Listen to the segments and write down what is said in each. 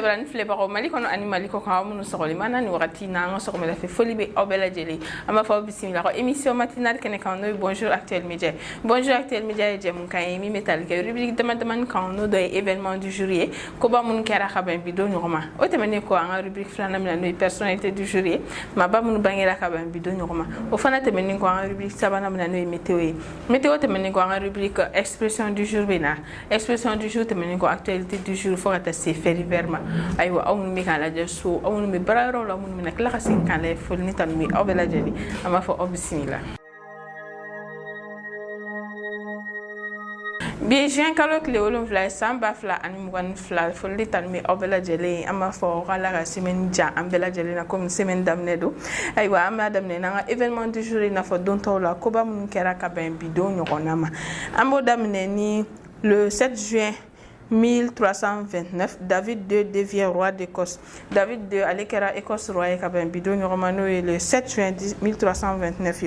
sabaran file ba ko mali kono ani mali ko ka mun so mana ni wakati na ngo so mela fe folie be obela jeli ama fa bismillah ko émission matinale kene kan no bonjour actuel média je mun kan mi metal ke rubrique dama kan no do événement du jour ko ba mun kera khaban bi do nyoma o temene ko en rubrique flana na no personnalité du jour ma ba mun bangira khaban bi do nyoma o fana temene ko en rubrique sabana na no météo temene ko en rubrique expression du jour bena expression du jour temene ko actualité du jour fo ta se faire verma aywa awun mi kala je so awun mi bararo la mun mi nak la khasin kan le fol ni tan mi obela jeli ama fo bismillah. Bien jean kalok le wolum fly samba fla ani mugan fla fol ni tan mi obela jeli ama fo kala ga semaine ja ambela jeli na comme semaine damnedo aywa ama damne na événement du jour na fo don tawla ko ba mun kera ka ben bidon nyokonama ambo damne ni le 7 juin 1329, David II devient roi d'Écosse. David II allait Écosse roi et Kabin Bidon Romano le 7 juin 1329.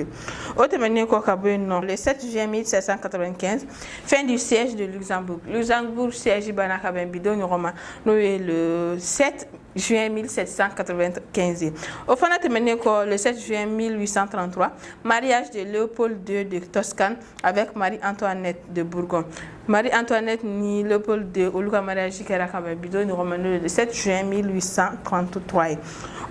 Le 7 juin 1795, fin du siège de Luxembourg. Luxembourg siège Ibana Kabin Bidon Romano le 7 juin 1795. Au fin de le 7 juin 1833, mariage de Léopold II de Toscane avec Marie-Antoinette de Bourgogne. Marie-Antoinette ni Léopold II au mariage qui a bidon le 7 juin 1833.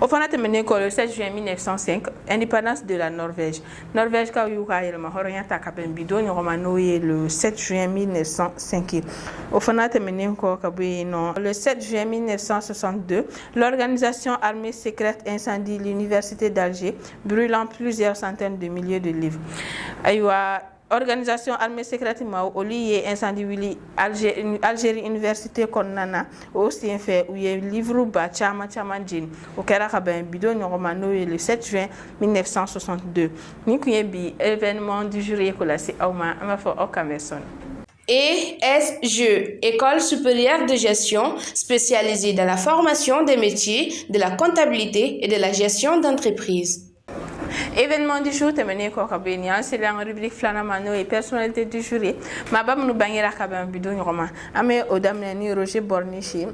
Au fin de le 7 juin 1905, indépendance de la Norvège. Norvège ka yuka il ma horanya ta kaben bidon le 7 juin 1905. Au fin de le 7 juin 1962, l'organisation armée secrète incendie l'université d'Alger, brûlant plusieurs centaines de milliers de livres. Aywa organisation armée secrète ma au lié incendie wili Algérie université konnana aussi fait où y livre ba chama jin au kera ben bidon romano le 7 juin 1962 ni bi événement du jour ko la ci awma ama fo okamerson. ESGE, École supérieure de gestion spécialisée dans la formation des métiers de la comptabilité et de la gestion d'entreprise. Événement du jour, terminé Kokabénia, c'est la rubrique Flanamano et personnalité du jour. Ma bam nous bangira kabam bidon roman. Amé Odamani Roger Bornichi,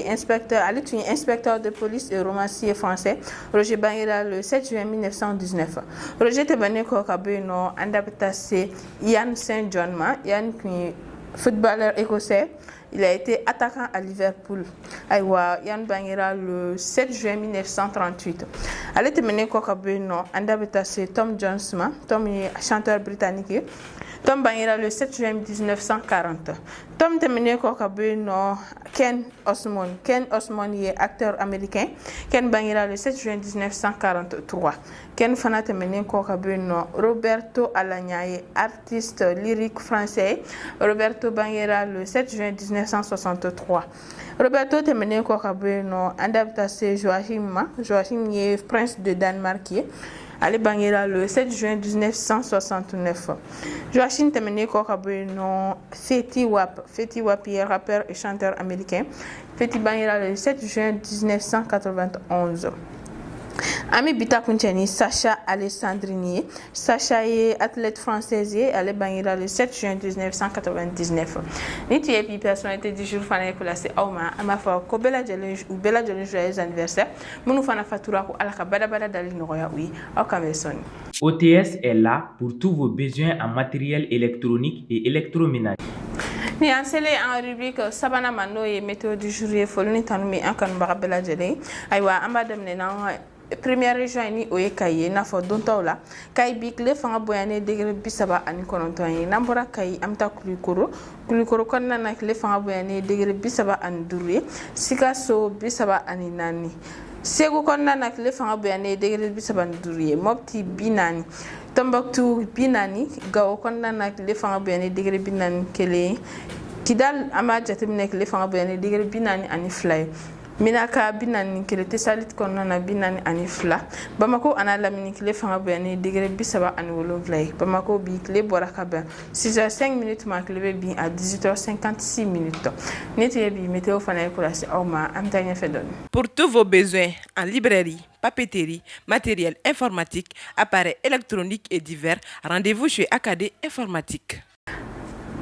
inspecteur de police et romancier français. Roger Bangira le 7 juin 1919. Roger terminé Kokabéno, andaptase Ian Saint-John, Ian footballeur écossais. Il a été attaquant à Liverpool. Aywa Yann Bangira le 7 juin 1938. Elle était menée Kokabeno, Andabeta c'est Tom Jones, Tom est chanteur britannique. Tom Bangira le 7 juin 1940. Tom terminé Kokabeno, Ken Osmond est acteur américain. Ken Bangira le 7 juin 1943. Ken Fana terminé Kokabeno, Roberto Alagnaye, artiste lyrique français. Roberto Bangira le 7 juin 1963. Roberto terminé Kokabeno, adaptation Joachim est prince de Danemark. Ali Bangira le 7 juin 1969. Joachim terminé Kokabeno, Fetty Wap est rappeur et chanteur américain. Fetty Bangira le 7 juin 1991. Ami Bita Kuncheni, Sacha Alessandrini. Sacha est athlète française. Elle est bangira le 7 juin 1999. Niti et puis personnalité du jour fana ko la se awma ama fa ko bela jele joyeux anniversaire. Munu fana fatura ko alaka bada dali noya oui au Cameroun. OTS est là pour tous vos besoins en matériel électronique et électroménager. Ni ansele en rubrique sabana mano et météo du jour et folni tanumi en kan barabela jele aywa ambadam ne na première région ni oye kaye na fo don tawla kay bik le fanga boyane degré bisaba ani kononton yi nambora kay amta kulikoro konna nak le fanga boyane degré bisaba an duré sikaso bisaba ani nani segu konna nak le fanga boyane degré bisaba an duré mopti binani Tombouctou binani gawo konna nak le fanga boyane degré binani kele kidal ama jatimnek le fanga boyane degré binani ani fly Minaka binani kele tesalit kono na binani anifla Bamako ana lamini kele fanga boyani degré bisaba ani wolonvlay Bamako bi kele boraka ben 6h05 minutes ma kele bi à 18h56 minutes Nete bi météo fana ko la awma am tanya fedon. Pour tous vos besoins en librairie, papeterie, matériel informatique, appareils électroniques et divers, rendez-vous chez Acadé Informatique.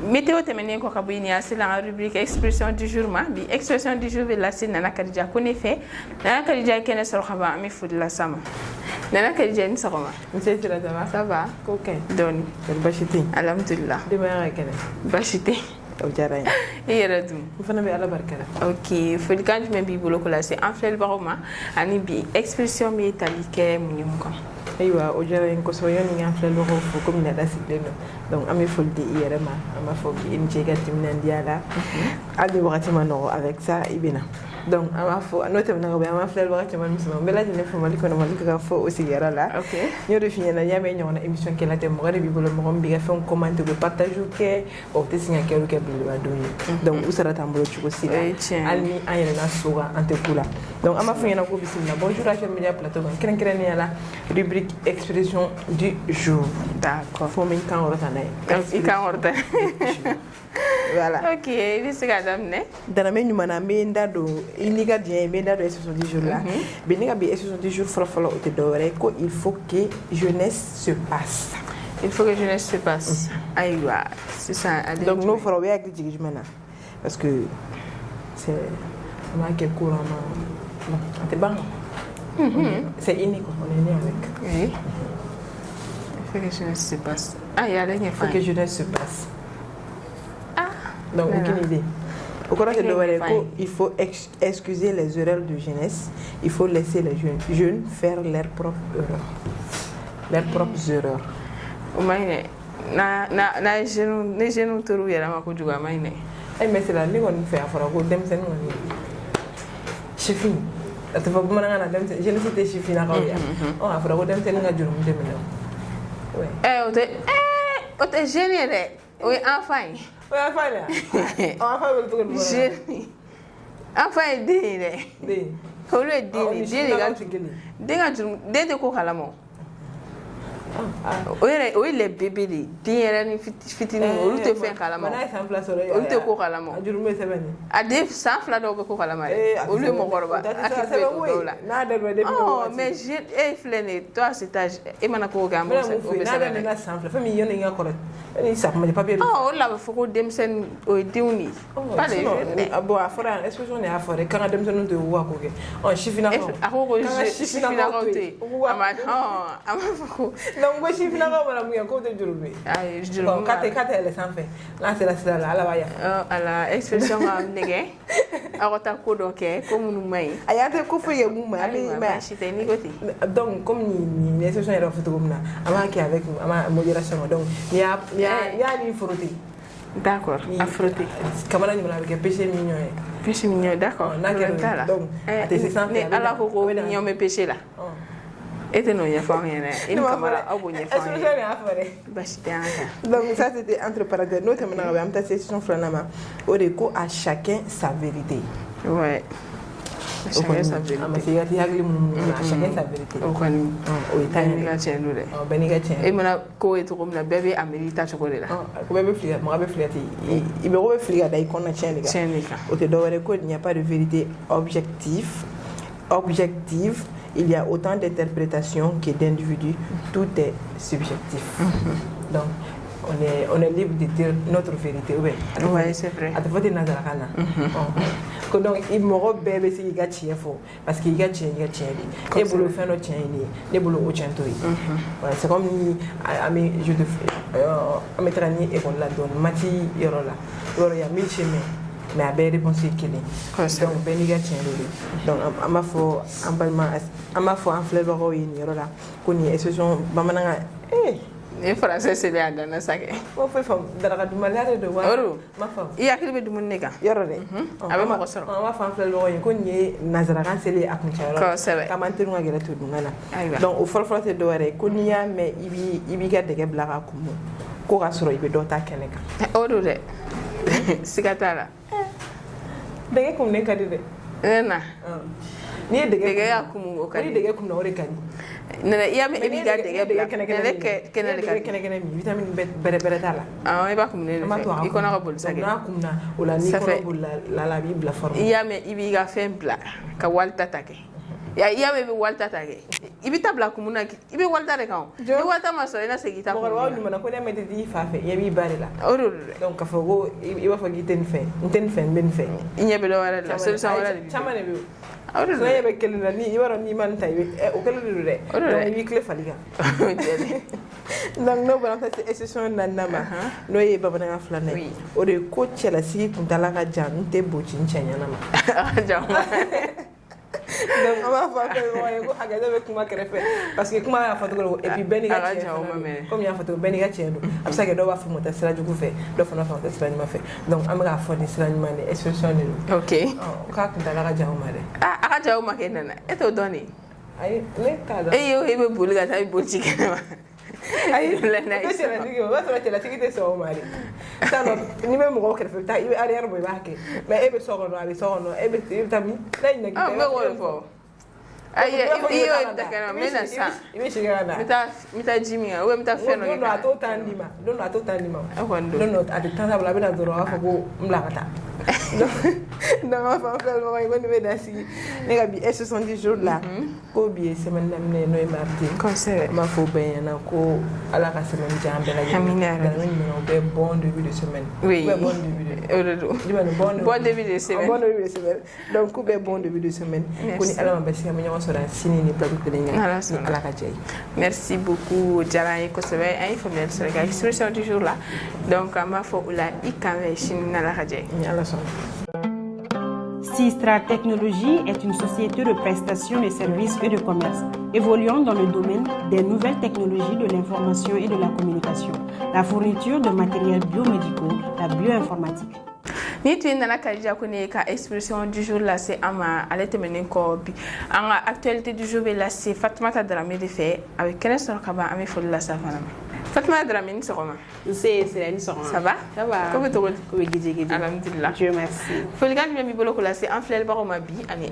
météo tɛmɛnen kɔ ka bɔ yen ni c'est la rubrique expression du jour ma bi expression du jour bɛ lase Nana Kadija Kone fɛ Nana Kadija ye kɛnɛ sɔrɔ ka ban an bɛ foli lase ma Nana Kadija ni sɔgɔma Monsieur Tiratama ça va ok dɔɔni basi tɛ yen alhamdulillah denbaya ka kɛnɛ basi tɛ o diyara n ye i yɛrɛ dun n fana bɛ ala barika la ok folikan jumɛn b'i bolo ko lase an filɛlibagaw ma ani bi expression bɛ tali kɛ mun ye mun kan ayiwa o diyara n ye kosɛbɛ yanni an filɛbagaw fo komi Nana sigilen don donc an bɛ foli di i yɛrɛ ma an b'a fɔ k'i ni ce i ka timinandiya la hali ni wagati ma nɔgɔ avec ça i bɛ na donc an b'a fɔ n'o tɛmɛna ka bɔ yen an b'a filɛbaga cɛman ni musoman bɛɛ lajɛlen fɔ Mali kɔnɔ Mali ka fɔ o sigiyɔrɔ la ok n y'o de f'i ɲɛna n'i y'a mɛn ɲɔgɔnna émission kɛla tɛ mɔgɔ de b'i bolo mɔgɔ min b'i ka fɛnw commenter u bɛ partage kɛ wa u tɛ sin ka kɛ olu kɛ belebelebadenw ye donc u sara t'an bolo cogo si la hali ni an yɛlɛnna so kan an tɛ ku la donc an b'a fɔ ɲɛna ko bisimila bonjour HM Media Plateau kan kɛrɛnkɛrɛnnenya la rubrique expression du jour d'accord fo min kan kɔrɔta n'a ye i kan kɔrɔta voilà ok i bɛ se k'a daminɛ daname ɲuman na n bɛ n da don i n'i ka diɲɛ ye n bɛ n da don expression du jour la bi ne ka bi expression du jour fɔlɔ-fɔlɔ o tɛ dɔwɛrɛ ye ko il faut que jeunesse se passe il faut que jeunesse se passe ayiwa sisan ale donc n'o fɔra o bɛ hakili jigin jumɛn na parce que c'est an b'a kɛ couramment bon a tɛ ban c'est inné quoi on est né avec oui il faut que jeunesse se passe ah y'a ale ɲɛfɔ il faut que jeunesse se passe ah donc aucune idée au kɔrɔ tɛ dɔwɛrɛ ye ko fine. il faut excuser les erreurs de jeunesse il faut laisser les jeunes faire leurs propres erreurs o ma ɲinɛ na jeune tora u yɛrɛ ma kojugu a ma ɲinɛ ay mais c'est la ne kɔni fɛ a fɔra ko denmisɛnnin kɔni sifin a tɛ fɔ bamanankan na denmisɛnnin jeunesse tɛ sifinnakaw ye a fɔra ko denmisɛnnin ka jurumu tɛ minɛ o tɛ jeune ye dɛ o ye enfant ye o y'a fa de ya enfant bɛ cogo di jeune enfant ye den ye dɛ den olu ye den de den ka jurumu den tɛ ko kalama o ye les bébés de den yɛrɛ ni fitinin olu tɛ fɛn kalama n'a ye san fila sɔrɔ olu tɛ ko kalama a jurumu bɛ sɛbɛn de a den san fila dɔw bɛ ko kalama dɛ olu ye mɔgɔkɔrɔba hakili bɛ don dɔw la n'a daminɛ depuis waati mais jeune e filɛ nin ye toi à cet âge e mana ko kɛ an n bɛna mun fɔ i ye n'a daminɛ san fila fɛn min yanni n ka kɔrɔ ni sakuma de papier o de la a bɛ fɔ ko denmisɛnnin o ye denw de ye pas les jeunes dɛ bon a fɔra yan expression de y'a fɔ dɛ k'an ka denmisɛnninw to yen u k'u ka ko kɛ sifinnakaw a ko ko sifinnakaw to yen a ma fɔ ko donc ko sifinnakaw mana mun kɛ k'o tɛ juru bɛ ayi jurumu k'a tɛ yɛlɛ sanfɛ n'a sera sira la ala b'a yafa ala expression ka nɛgɛ aw ka taa ko dɔ kɛ ko minnu ma ɲi a y'a kɛ ko foyi ye mun ma ayiwa baasi tɛ n'i ko ten donc comme nin expression yɛrɛ fɔ cogo min na an b'a kɛ avec an b'a modération donc n'i y'a ni frotter d'accord a frotter kamana ɲuman a bɛ kɛ péché mignon ye péché mignon d'accord n'a kɛra donc a tɛ se sanfɛ ni ala ko ko mignon bɛ péché la e tɛ n'o ɲɛfɔ anw ɲɛna i ni kamara aw b'o ɲɛfɔ anw ye expression de y'a fɔ dɛ baasi tɛ an kan donc ça c'était entre parenthèses n'o tɛmɛna ka bɔ an bɛ taa se expression filanan ma o de ko à chacun sa vérité ouais chacun sa vérité a ma se i ka t'i hakili munumunu na à chacun sa vérité o kɔni o ye bɛɛ n'i ka tiɲɛ don dɛ bɛɛ n'i ka tiɲɛ e mana ko ye cogo min na bɛɛ bɛ a miiri ta cogo de la ko bɛɛ bɛ fili mɔgɔ bɛ fili ka ten i bɛ ko bɛ fili ka da i kɔnɔ tiɲɛ de kan tiɲɛ de kan o tɛ dɔwɛrɛ ko il n'y a pas de vérité objective il y a autant d'interprétations que d'individus tout est subjectif donc on est libre de dire notre vérité ou bien ouais c'est vrai a tɛ fɔ ten nanzarakan na ko donc i mɔgɔ bɛɛ bɛ se k'i ka tiɲɛ fɔ parce que i ka tiɲɛ de e bolo fɛn dɔ tiɲɛ ye nin ye ne bolo o tiɲɛ t'o ye voilà c'est comme ni an bɛ taga ni école la dɔɔni mati yɔrɔ la yɔrɔ il y a 1000 chemins mais a bɛɛ réponse ye kelen donc bɛɛ n'i ka tiɲɛ de don donc an b'a fɔ an filɛbagaw ye nin yɔrɔ la ko nin expression bamanankan ni français selen a danna sa kɛ o foyi faamu daraka dunbaliya de don wa ma faamu i hakili bɛ dumuni de kan yɔrɔ dɛ a bɛ mɔgɔ sɔrɔ an b'a fɔ an filɛbagaw ye ko nin ye nanzarakan selen a kuncɛ yɔrɔ kosɛbɛ k'an teri ka gɛrɛ to dunkan na ayiwa donc o fɔlɔfɔlɔ tɛ dɔwɛrɛ ye ko n'i y'a mɛn i b'i ka dɛgɛ bila ka kumu ko k'a sɔrɔ i bɛ dɔ ta kɛnɛ kan o don dɛ siga t'a la dɛgɛ kumunen ka di dɛ ne na n'i ye dɛgɛ y'a kumu o ka di n'i dɛgɛ kumuna o de ka di nana i y'a mɛn i b'i ka dɛgɛ bila kɛnɛ de ka di kɛnɛ min vitamine bɛrɛ t'a la i b'a kumu ne de fɛ i kɔnɔ ka boli sa kɛ n'a kumuna o la n'i kɔnɔ bolila a b'i bila forme i y'a mɛn i b'i ka fɛn bila ka walita ta kɛ i y'a mɛn i bɛ walita ta kɛ i bɛ taa bila kun na i bɛ walita de kan ni walita ma sɔrɔ i na segin i ta kun na mɔgɔkɔrɔbaw ɲuman na ko ne ma deli i fa fɛ ɲɛ b'i ba de la o de don dɛ donc k'a fɔ ko i b'a fɔ k'i tɛ nin fɛ n tɛ nin fɛ n bɛ nin fɛ i ɲɛ bɛ dɔ wɛrɛ de la solution wɛrɛ de b'i caman de bɛ yen o de don sinon ɲɛ bɛ kelen na i b'a dɔn n'i ma nin ta i bɛ o kelen de don dɛ donc i b'i tile fali kan donc n'o bɔra ka se exception naaninan ma n'o ye bamanankan filanan ye o de ye ko cɛlasigi kuntala ka jan n tɛ boci n cɛ ɲɛna ma donc an b'a fɔ a kanubaga ye ko hakɛto bɛ kuma kɛrɛfɛ parce que kuma y'a fɔ cogo don et puis bɛɛ n'i ka tiɲɛ fana don comme y'a fɔ cogo bɛɛ n'i ka tiɲɛ don a bɛ se ka kɛ dɔw b'a fɔ o tɛ sira jugu fɛ dɔw fana fɛ o tɛ sira ɲuman fɛ donc an bɛ k'a fɔ ni sira ɲuman de expression de don ok k'a kuntala ka jan o ma dɛ a ka jan o ma kɛ nana e t'o dɔn de ayi ne t'a dɔn e y'o e bɛ boli ka taa i boloci kɛnɛma ayi o tɛ cɛlasigi o b'a sɔrɔ cɛlasigi tɛ sɔn o ma de t'a dɔn n'i bɛ mɔgɔw kɛrɛfɛ i bɛ arrière bɔ i b'a kɛ mais e bɛ so kɔnɔ a bɛ so kɔnɔ e bɛ taa min n'a ɲinɛ k'i tɛ n bɛ k'o de fɔ ayi i y'o da kɛnɛ ma n bɛ na sisan i bɛ segin ka na n bɛ taa ji min kɛ ou bien n bɛ taa fɛn dɔ kɛ don dɔ a t'o temps d'i ma don dɔ a t'o temps d'i ma e kɔni don don dɔ a tɛ temps t'a bolo a bɛ na dɔrɔn a b'a fɔ ko n bila ka taa donc an b'a fɔ an filɛbagaw ye ko ne bɛ na sigi ne ka bi 70 jours la ko bi ye semaine daminɛ n'o ye mardi kosɛbɛ n b'a fɔ bɛɛ ɲɛna ko ala ka semaine diya an bɛɛ lajɛlen amina yarabi o bɛ bon début de semaine oui bon début de o de don bon début de semaine bon début de semaine donc k'u bɛ bon début de semaine ko ni ala ma bɛ se ka ɲɔgɔn sɔrɔ sini ni plateau kelen ɲɛ ni ala ka jɛ ye merci beaucoup diyara an ye kosɛbɛ an ye faamuyali sɔrɔ ka expression du jour la donc an b'a fɔ o la i kan bɛ sini ni ala ka jɛ ni ala sɔnna. Sistra Technologies est une société de prestation de services et de commerce, évoluant dans le domaine des nouvelles technologies de l'information et de la communication, la fourniture de matériels biomédicaux, la bioinformatique. Ni tun nana Kadija ko ne ka expression du jour lase ama ale tɛmɛnen kɔ bi an ka actualité du jour bɛ lase Fatumata Darame de fɛ a bɛ kɛnɛ sɔrɔ ka ban an bɛ foli lase a fana ma Fatumata Darame ni sɔgɔma C'est ni sɔgɔma ça va ko bɛ cogo di ko bɛ gidi alhamdulillah Dieu merci folikan jumɛn b'i bolo k'o lase an filɛlibagaw ma bi ani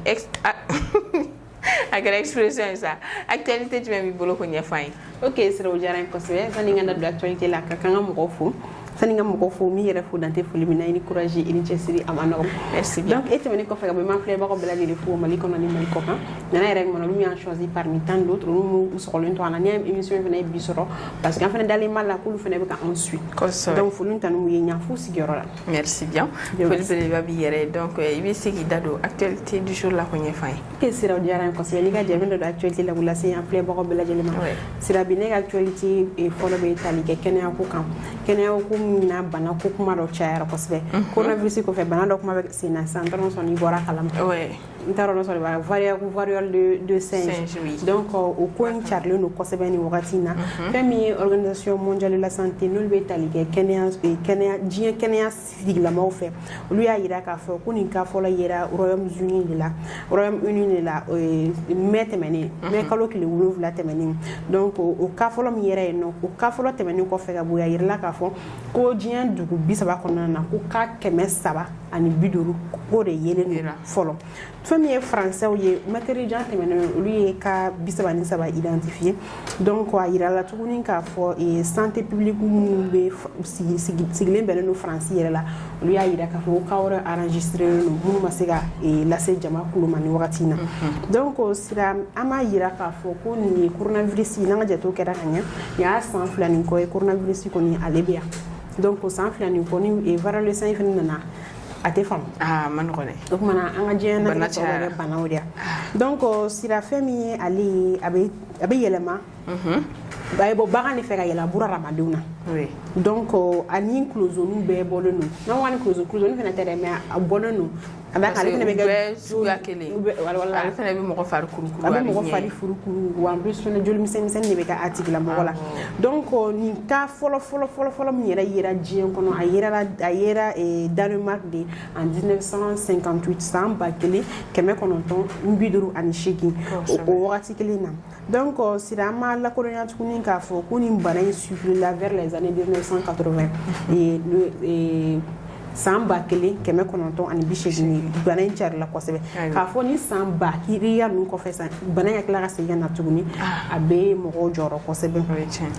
a kɛra expression ye sa actualité jumɛn b'i bolo k'o ɲɛfɔ an ye ok Sira o diyara n ye kosɛbɛ sani n ka na don actualité la ka kan ka mɔgɔw fo sani n ka mɔgɔw fo min yɛrɛ fo dan tɛ foli min na i ni courage i ni cɛsiri a ma nɔgɔn merci bien donc e tɛmɛnen kɔfɛ ka bɔ m'an filɛbagaw bɛɛ lajɛlen fo Mali kɔnɔ ni Mali kɔkan nana yɛrɛ kɔnɔ olu y'an choisi parmi tant d'autres olu m'u sɔgɔlen to an na ni émission fana ye bi sɔrɔ parce que an fana dalen b'a la k'olu fana bɛ ka an suit donc foli tanu mu ye ɲan f'u sigiyɔrɔ la merci bien foli belebeleba b'i yɛrɛ donc i bɛ se k'i da don actualité du jour la ko ɲɛfɔ an ye ok Sira o diyara n ye kosɛbɛ n'i ka jaabi dɔ don actualité la k'u lase an filɛbagaw bɛɛ lajɛlen ma Sira bi ne ka actualité fɔlɔ bɛ tali kɛ kɛnɛyako kan kɛnɛyako min na bana ko kuma dɔ cayara kosɛbɛ coronavirus kɔfɛ bana dɔ kuma bɛ sen na sisan n t'a dɔn sɔn n'i bɔra kalama n t'a dɔn sɔrɔ b'a variole de singe donc o ko in carilen don kosɛbɛ nin wagati in na fɛn min ye organisation mondiale de la santé n'olu bɛ tali kɛ diɲɛ kɛnɛya sigilamaw fɛ olu y'a yira k'a fɔ ko nin cas fɔlɔ yera Royaume-Uni de la mai tɛmɛnen mai kalo tile 7 tɛmɛnen donc o cas fɔlɔ min yera yen nɔ o cas fɔlɔ tɛmɛnen kɔfɛ ka bɔ a yirala k'a fɔ ko diɲɛ dugu 30 kɔnɔna na ko cas 350 k'o de yelen don fɔlɔ fɛn min ye français ye matériel jan tɛmɛnen olu ye cas 33 identifié donc a yirala tuguni k'a fɔ santé publique minnu bɛ sigilen bɛnnen don France yɛrɛ la olu y'a yira k'a fɔ ko cas wɛrɛ enregistré don minnu ma se ka lase jama kulo ma ni wagati in na donc Sira an b'a yira k'a fɔ ko nin ye coronavirus n'an ka jatew kɛra ka ɲɛ nin y'a san 2 nin kɔ ye coronavirus kɔni ale bɛ yan donc o san 2 nin kɔ ni variole san in fana nana a tɛ faamu ma nɔgɔn dɛ o kumana an ka diɲɛ na tɔ bɛ banaw de yan donc Sira fɛn min ye ale ye a bɛ yɛlɛma a ye bɔ bagan de fɛ ka yɛlɛ bura hadamadenw na donc ani kulozoniw bɛɛ bɔlen don n'an ko ani kulozoni fana tɛ dɛ mais a bɔlen don a b'a ale fana bɛ kɛ suguya kelen ale fana bɛ mɔgɔ fari kurukuru a bɛ mɔgɔ fari furukuru wa en plus fana joli misɛnnin de bɛ kɛ a tigilamɔgɔ la donc nin cas fɔlɔ min yɛrɛ yera diɲɛ kɔnɔ a yera Danemark de en 1958 san 1958 o wagati kelen na donc Sira an ma lakodɔnya tuguni k'a fɔ ko nin bana in circulera vers les années 1980 san 1980 bana in carila kosɛbɛ k'a fɔ ni san ba kiriya ninnu kɔfɛ san bana in ka tila ka segin na tuguni a bɛ mɔgɔw jɔrɔ kosɛbɛ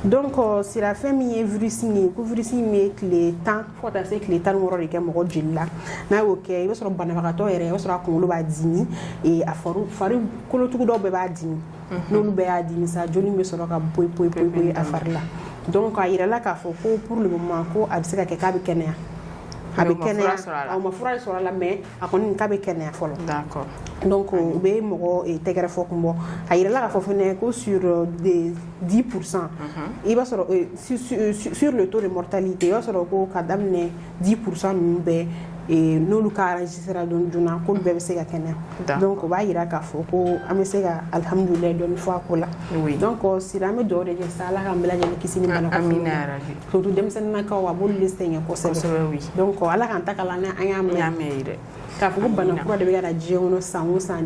donc Sira fɛn min ye virus ye ko virus in bɛ tile 10 fo ka taa se tile 16 de kɛ mɔgɔ joli la n'a y'o kɛ i b'a sɔrɔ banabagatɔ yɛrɛ i b'a sɔrɔ a kunkolo b'a dimi a fari kolotugu dɔw bɛɛ b'a dimi n'olu bɛɛ y'a dimi sa joli bɛ sɔrɔ ka poyi a fari la donc a yirala k'a fɔ ko pour le moment ko a bɛ se ka kɛ k'a bɛ kɛnɛya a bɛ kɛnɛya a ma fura sɔrɔ a la mais a kɔni k'a bɛ kɛnɛya fɔlɔ d'accord donc u bɛ mɔgɔ tɛgɛrɛ fɔ kun bɔ a yirala k'a fɔ fɛnɛ ko sur des 10% i b'a sɔrɔ sur le taux de mortalité i b'a sɔrɔ ko ka daminɛ 10% ninnu bɛɛ n'olu ka enregistré joona k'olu bɛɛ bɛ se ka kɛnɛya donc o b'a yira k'a fɔ ko an bɛ se ka alhamdulilayi dɔɔni fɔ a ko la donc sira an bɛ dugawu de kɛ sa Ala k'an bɛɛ lajɛlen kisi ni bana kɔfɛ surtout denmisɛnninnakaw a b'olu de sɛgɛn kosɛbɛ donc Ala k'an ta kalan an y'a mɛn dɛ k'a fɔ ko bana kura de bɛ ka na diɲɛ kɔnɔ san o san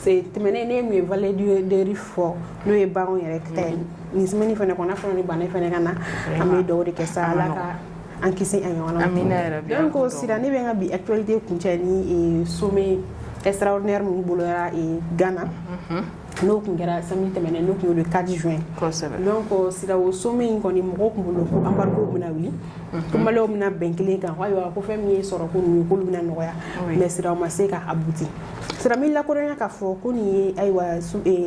tɛmɛnen ne mun ye valideur fɔ n'o ye baganw yɛrɛ ta ye nin semaine fana kɔnɔ n'a fɔra ni bana fana ka na an bɛ dugawu de kɛ sa Ala ka an kisi a ɲɔgɔn na donc sira ne bɛ n ka bi actualité kuncɛ ni sommet extraordinaire mun bolola Ghana n'o tun kɛra samedi tɛmɛnen n'o tun ye le 4 juin donc sira o sommet in kɔni mɔgɔw tun bolo ko embargo bɛna wuli ko maliyɛnw bɛna bɛn kelen kan ko ayiwa ko fɛn min ye sɔrɔ ko ninnu k'olu bɛna nɔgɔya mais sira o ma se ka abuti sira min lakodɔnya k'a fɔ ko nin ye ayiwa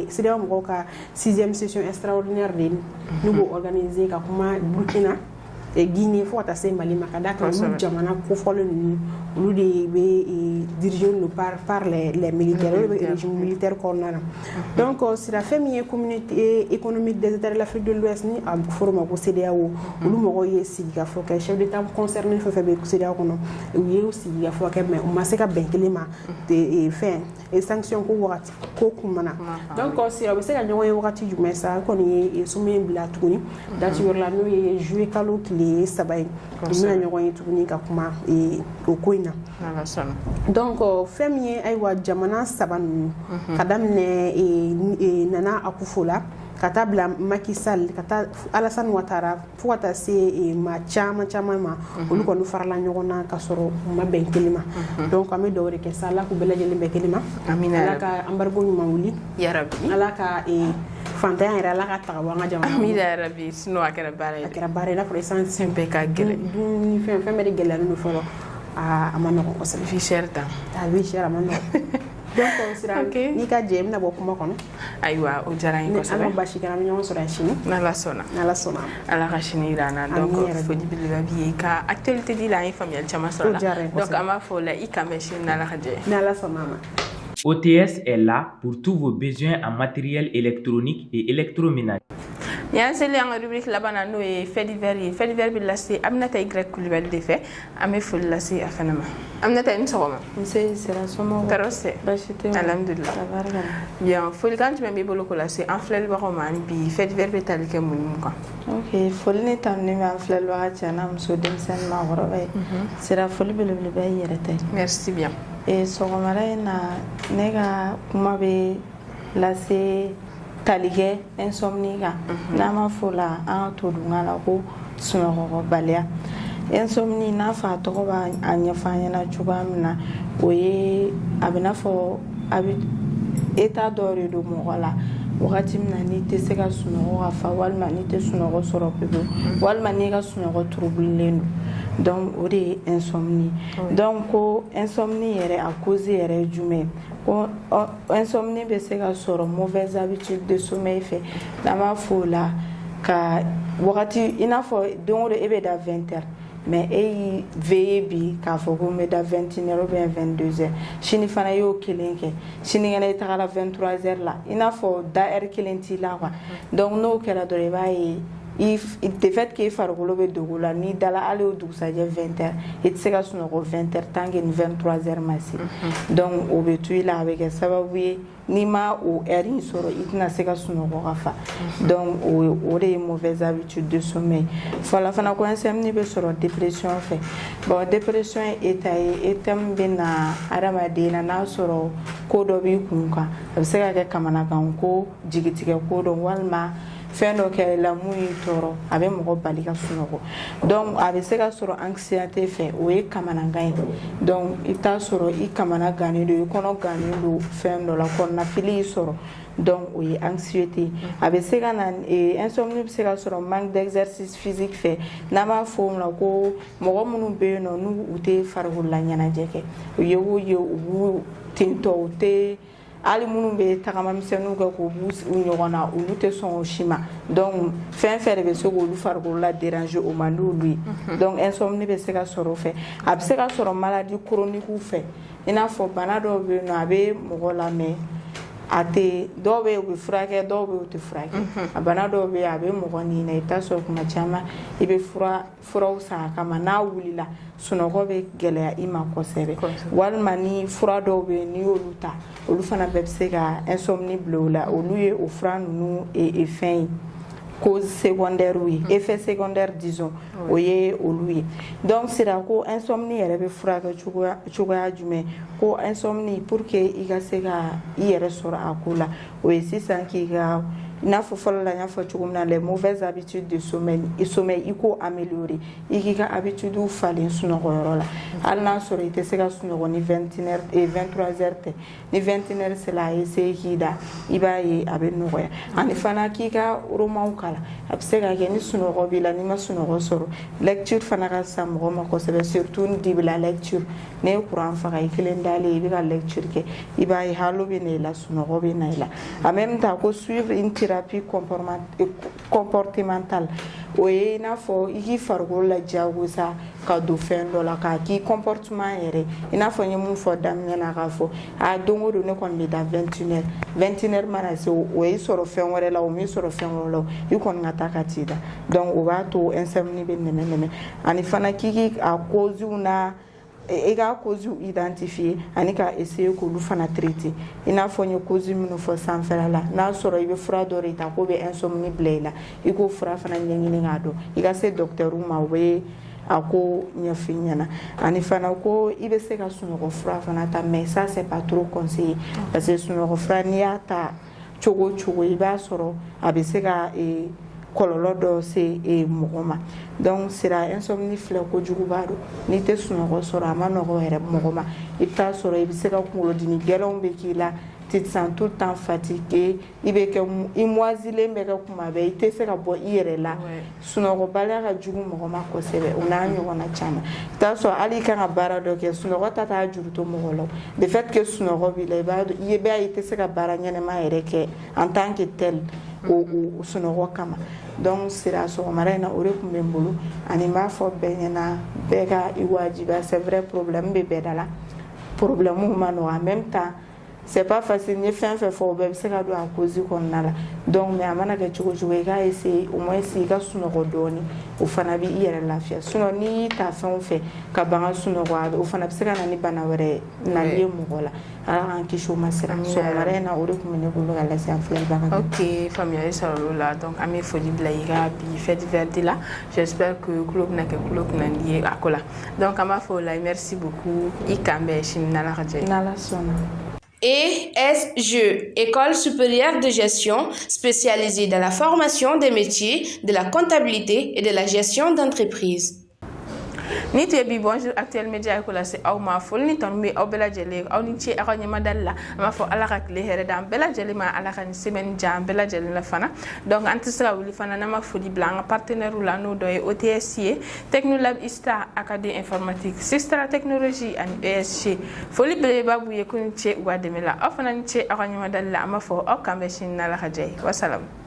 CEDEAO mɔgɔw ka 6e session extraordinaire de n'u b'o organiser ka kuma Burkina Guinée fo ka taa se Mali ma ka d'a kan olu jamana kofɔlen ninnu olu de bɛ dirigé par les militaires olu bɛ régime militaire kɔnɔna na donc sira fɛn min ye communauté économique des États de l'Afrique de l'Ouest ni a bɛ fɔ o ma ko CEDEAO olu mɔgɔw ye sigikafɔ kɛ chef d'état concerné fɛn fɛn bɛ CEDEAO kɔnɔ u ye sigikafɔ kɛ mais u ma se ka bɛn kelen ma fɛn sanction ko wagati ko kumana donc sira u bɛ se ka ɲɔgɔn ye wagati jumɛn sa kɔni ye sommet in bila tuguni date wɛrɛ la n'o ye juillet kalo tile 3 ye u bɛna ɲɔgɔn ye tuguni ka kuma o ko in na donc fɛn min ye ayiwa jamana 3 ninnu ka daminɛ Nana Akufo la ka taa bila Macky Sall ka taa Alassane Ouattara fo ka taa se maa caman ma olu kɔni farala ɲɔgɔn na ka sɔrɔ u ma bɛn kelen ma donc an bɛ dugawu de kɛ sa Ala k'u bɛɛ lajɛlen bɛn kelen ma Ala ka embargo ɲuman wuli Ala ka fantanya yɛrɛ Ala ka taga bɔ an ka jamana amina sinon a kɛra baara ye i n'a fɔ essence bɛɛ ka gɛlɛn dumuni fɛn bɛɛ de gɛlɛyalen don fɔlɔ a ma nɔgɔn kosɛbɛ vie chère tan vie chère a ma nɔgɔn donc sira n'i ka jɛ bɛna bɔ kuma kɔnɔ ayiwa o diyara n ye kosɛbɛ an ka basi kɛra an bɛ ɲɔgɔn sɔrɔ yan sini n'Ala sɔnna Ala ka sini jira an na donc foli belebeleba b'i ye ka actualité di la an ye faamuyali caman sɔrɔ la donc an b'a fɔ o la i kan bɛn sini n'Ala ka jɛ ye n'Ala sɔnna a ma. OTS est là pour tous vos besoins en matériel électronique et électroménager. Y'an seli an ka rubrique laban na n'o ye fait divers ye fait divers bɛ lase Aminata Y Kulibali de fɛ an bɛ foli lase a fana ma Aminata i ni sɔgɔma nse sira somɔgɔw tɔɔrɔ tɛ basi tɛ alhamdulilah tabarikala bien folikan jumɛn b'i bolo k'o lase an filɛlibagaw ma ani bi fait divers bɛ tali kɛ mun ni mun kan ok foli ni tanuni bɛ an filɛlibaga cɛ n'a muso denmisɛnnin maakɔrɔba ye sira foli belebeleba i yɛrɛ tɛ merci bien sɔgɔmada in na ne ka kuma bɛ lase talikɛ insomnie kan n'an ma fɔ la an ka to dunga la ko sunɔgɔbaliya insomnie n'a fɔ a tɔgɔ b'a ɲɛfɔ an ɲɛna cogoya min na o ye a bɛ n'a fɔ a bɛ état dɔ de don mɔgɔ la wagati min na n'i tɛ se ka sunɔgɔ ka fa walima n'i tɛ sunɔgɔ sɔrɔ pewu walima n'i ka sunɔgɔ turubulen don donc o de ye insomnie donc ko insomnie yɛrɛ a cause yɛrɛ ye jumɛn ko insomnie bɛ se ka sɔrɔ mauvaise habitude de sommeil fɛ n'an b'a fɔ o la ka wagati i n'a fɔ don o don e bɛ da 20 heures mais e y'i veiller bi k'a fɔ ko n bɛ da 21 heures ou bien 22 heures sini fana y'o kelen kɛ sinikɛnɛ i tagara 23 heures la i n'a fɔ da heure kelen t'i la quoi donc n'o kɛra dɔrɔn i b'a ye de fait que i farikolo bɛ dogo la n'i dala hali o dugusajɛ 20 heures i tɛ se ka sunɔgɔ 20 heures tant que ni 23 heures ma se donc o bɛ to i la a bɛ kɛ sababu ye n'i ma o heure in sɔrɔ i tɛna se ka sunɔgɔ ka fa donc o de ye mauvaise habitude de sommeil fɔlɔ fana ko insomnie bɛ sɔrɔ dépression fɛ bon dépression ye état ye état min bɛ na adamaden na n'a sɔrɔ ko dɔ b'i kun kan a bɛ se ka kɛ kamanagan ko jigitigɛ ko dɔ walima fɛn dɔ kɛ la mun y'i tɔɔrɔ a bɛ mɔgɔ bali ka sunɔgɔ donc a bɛ se ka sɔrɔ anxiété fɛ o ye kamanagan ye donc i t'a sɔrɔ i kamana gannen don i kɔnɔ gannen don fɛn dɔ la kɔnɔnafili y'i sɔrɔ donc o ye anxiété a bɛ se ka na insomnie bɛ se ka sɔrɔ manque d'exercice physique fɛ n'an b'a fɔ o ma ko mɔgɔ minnu bɛ yen nɔ n'u tɛ farikolola ɲɛnajɛ kɛ u ye o ye u b'u tentɔ u tɛ ali minnu bɛ tagamamisɛnninw kɛ k'o b'u u ɲɔgɔn na olu tɛ sɔn o si ma donc fɛn fɛn de bɛ se k'olu farikolo la déranger o man di olu ye donc insomnie bɛ se ka sɔrɔ o fɛ a bɛ se ka sɔrɔ maladie chronique fɛ i n'a fɔ bana dɔw bɛ yen nɔ a bɛ mɔgɔ la mais a tɛ dɔw bɛ yen u bɛ furakɛ dɔw bɛ yen u tɛ furakɛ a bana dɔw bɛ yen a bɛ mɔgɔ nin na i bɛ taa sɔrɔ kuma caman i bɛ furaw san a kama n'a wulila sunɔgɔ bɛ gɛlɛya i ma kosɛbɛ walima ni fura dɔw bɛ yen n'i y'olu ta olu fana bɛɛ bɛ se ka insomnie bila o la olu ye o fura ninnu fɛn ye cause secondaire ye effet secondaire disons o ye olu ye donc sira ko insomnie yɛrɛ bɛ furakɛ cogoya jumɛn ko insomnie pour que i ka se ka i yɛrɛ sɔrɔ a ko la o ye sisan k'i ka i n'a fɔ fɔlɔ la n y'a fɔ cogo min na les mauvaises habitudes de sommeil i k'o améliorer i k'i ka habitude falen sunɔgɔyɔrɔ la hali n'a sɔrɔ i tɛ se ka sunɔgɔ ni 23 heures tɛ ni 21 heures sera a essayer k'i da i b'a ye a bɛ nɔgɔya ani fana k'i ka romanw kala a bɛ se ka kɛ ni sunɔgɔ b'i la n'i ma sunɔgɔ sɔrɔ lecture fana ka fisa mɔgɔ ma kosɛbɛ surtout ni dibi la lecture ne ye courant faga i kelen dalen i bɛ ka lecture kɛ i b'a ye halo bɛ na i la sunɔgɔ bɛ na i la en même temps ko suivre une thérapie comportementale o ye i n'a fɔ i k'i farikolo la diyagosa ka don fɛn dɔ la k'a k'i comportement yɛrɛ i n'a fɔ n ye mun fɔ daminɛ na k'a fɔ a don o don ne kɔni bɛ da 21 heures mana se o y'i sɔrɔ fɛn wɛrɛ la o m'i sɔrɔ fɛn wɛrɛ la i kɔni ka taa ka t'i da donc o b'a to insomnie bɛ nɛmɛ ani fana k'i a causes na i ka cause identifier ani ka essayer k'olu fana traiter i n'a fɔ n ye cause minnu fɔ sanfɛla la n'a sɔrɔ i bɛ fura dɔ de ta k'o bɛ insomnie bila i la i k'o fura fana ɲɛɲini k'a dɔn i ka se docteur ma o bɛ a ko ɲɛf'i ɲɛna ani fana ko i bɛ se ka sunɔgɔ fura fana ta mais ça c'est pas trop conseillé parce que sunɔgɔ fura n'i y'a ta cogo o cogo i b'a sɔrɔ a bɛ se ka kɔlɔlɔ dɔ se mɔgɔ ma donc sira insomnie filɛ kojuguba don n'i tɛ sunɔgɔ sɔrɔ a ma nɔgɔ yɛrɛ mɔgɔ ma i bɛ taa sɔrɔ i bɛ se ka kunkolodimi gɛlɛnw bɛ k'i la tu te sens tout le temps fatigué i bɛ kɛ i moisilen bɛ kɛ kuma bɛɛ i tɛ se ka bɔ i yɛrɛ la sunɔgɔbaliya ka jugu mɔgɔ ma kosɛbɛ o n'a ɲɔgɔnna caman i t'a sɔrɔ hali i kan ka baara dɔ kɛ sunɔgɔ ta t'a juru to mɔgɔ la le fait que sunɔgɔ b'i la i b'a dɔn i tɛ se ka baara ɲɛnama yɛrɛ kɛ en tant que tel o sunɔgɔ kama donc sira sɔgɔmada in na o de tun bɛ n bolo ani n b'a fɔ bɛɛ ɲɛna bɛɛ ka i wajibiya c'est vrai problème bɛ bɛɛ da la problème ma nɔgɔ en même temps c'est pas facile ni fɛn fɛn fɔ o bɛɛ bɛ se ka don a cause kɔnɔna la donc mais a mana kɛ cogo cogo i k'a essayer au moins i ka sunɔgɔ dɔɔni o fana bɛ i yɛrɛ lafiya sinon n'i y'i ta fɛnw fɛ ka ban ka sunɔgɔ o fana bɛ se ka na ni bana wɛrɛ nali ye mɔgɔ la ala k'an kisi o ma sira sɔgɔmada in na o de tun bɛ ne bolo ka lase an filɛbaga ok faamuyali sɔrɔ o la donc an bɛ foli bila i ka bi fait divers de la j'espère que kulo bɛna kɛ kulo kunnandi ye a ko la donc an b'a fɔ o la merci beaucoup i kan bɛn sini n'ala ka jɛ ye n'ala sɔnna. ESG, École supérieure de gestion spécialisée dans la formation des métiers de la comptabilité et de la gestion d'entreprise. Ni tu es bi bonjour actuel média ko la se aw ma fol ni tan mi aw bela jele aw ni ci akanya madalla ma fo ala rek le here dam bela jele ma ala kan semaine jam bela jele la fana donc antisra wuli fana na ma foli blanc partenaire la no doy OTSC Technolab Ista Académie informatique Sistra technologie and ESG foli bele babu ye kun ci wa demela afana ni ci akanya madalla ma fo o kambe shin na la hajay wassalam.